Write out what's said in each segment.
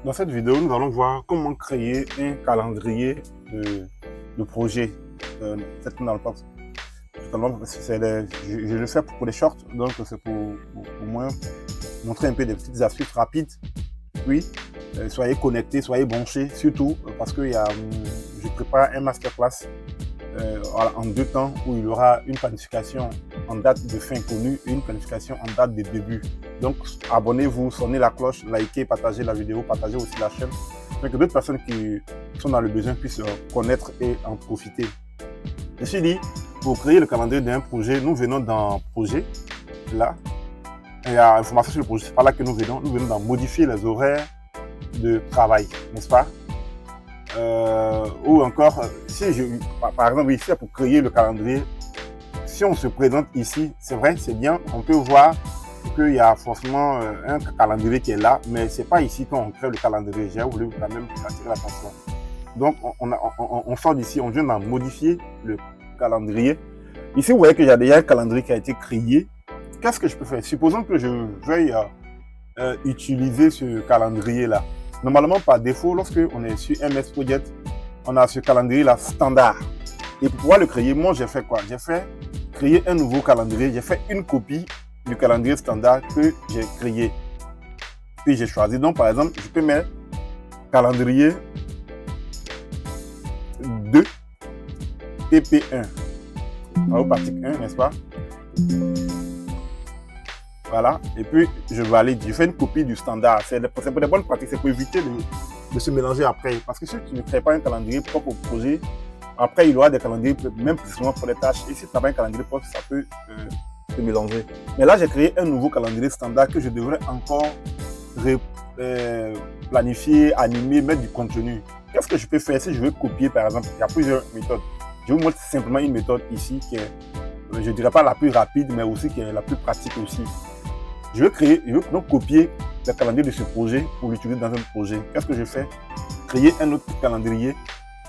Dans cette vidéo, nous allons voir comment créer un calendrier de projet. C'est dans le box. Je le fais pour les shorts, donc c'est pour moi montrer un peu des petites astuces rapides. Puis, soyez connectés, soyez branchés, surtout parce que je prépare un masterclass en 2 temps où il y aura une planification en date de fin connue et une planification en date de début. Donc, abonnez-vous, sonnez la cloche, likez, partagez la vidéo, partagez aussi la chaîne, afin que d'autres personnes qui sont dans le besoin puissent connaître et en profiter. Ceci dit, pour créer le calendrier d'un projet, nous venons dans projet, là. Il y a information sur le projet, c'est par là que nous venons dans modifier les horaires de travail, n'est-ce pas? Ou encore, par exemple, ici, pour créer le calendrier, si on se présente ici, c'est vrai, c'est bien, on peut voir qu'il y a forcément un calendrier qui est là, mais c'est pas ici qu'on crée le calendrier. J'ai voulu quand même attirer l'attention. Donc, on sort d'ici, on vient d'en modifier le calendrier. Ici, vous voyez qu'il y a déjà un calendrier qui a été créé. Qu'est-ce que je peux faire? Supposons que je veuille utiliser ce calendrier-là. Normalement, par défaut, lorsque on est sur MS Project, on a ce calendrier-là standard. Et pour pouvoir le créer, moi, j'ai fait quoi? J'ai fait créer un nouveau calendrier. J'ai fait une copie du calendrier standard que j'ai créé. Puis j'ai choisi. Donc, par exemple, je peux mettre calendrier 2 TP1. Alors, partie 1, n'est-ce pas? Voilà, et puis je valide. Je fais une copie du standard. C'est pour des bonnes pratiques, c'est pour éviter de se mélanger après. Parce que si tu ne crées pas un calendrier propre au projet, après il y aura des calendriers, même plus souvent pour les tâches. Et si tu n'as pas un calendrier propre, ça peut se mélanger. Mais là, j'ai créé un nouveau calendrier standard que je devrais encore planifier, animer, mettre du contenu. Qu'est-ce que je peux faire si je veux copier, par exemple? Il y a plusieurs méthodes. Je vous montre simplement une méthode ici qui est, je ne dirais pas la plus rapide, mais aussi qui est la plus pratique aussi. Je veux donc copier le calendrier de ce projet pour l'utiliser dans un projet. Qu'est-ce que je fais? Créer un autre calendrier.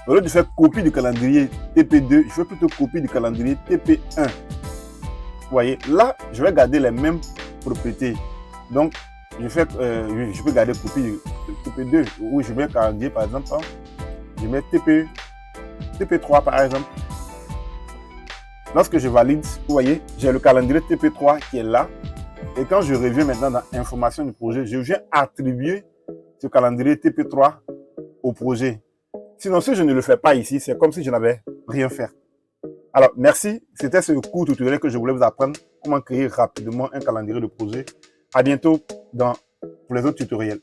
Au lieu de faire copie du calendrier TP2, je fais plutôt copie du calendrier TP1. Vous voyez, là, je vais garder les mêmes propriétés. Donc, je peux garder copie du TP2. Oui, je mets un calendrier, par exemple, je mets TP3, par exemple. Lorsque je valide, vous voyez, j'ai le calendrier TP3 qui est là. Et quand je reviens maintenant dans information du projet, je viens attribuer ce calendrier TP3 au projet. Sinon, si je ne le fais pas ici, c'est comme si je n'avais rien fait. Alors, merci. C'était ce court tutoriel que je voulais vous apprendre comment créer rapidement un calendrier de projet. À bientôt pour les autres tutoriels.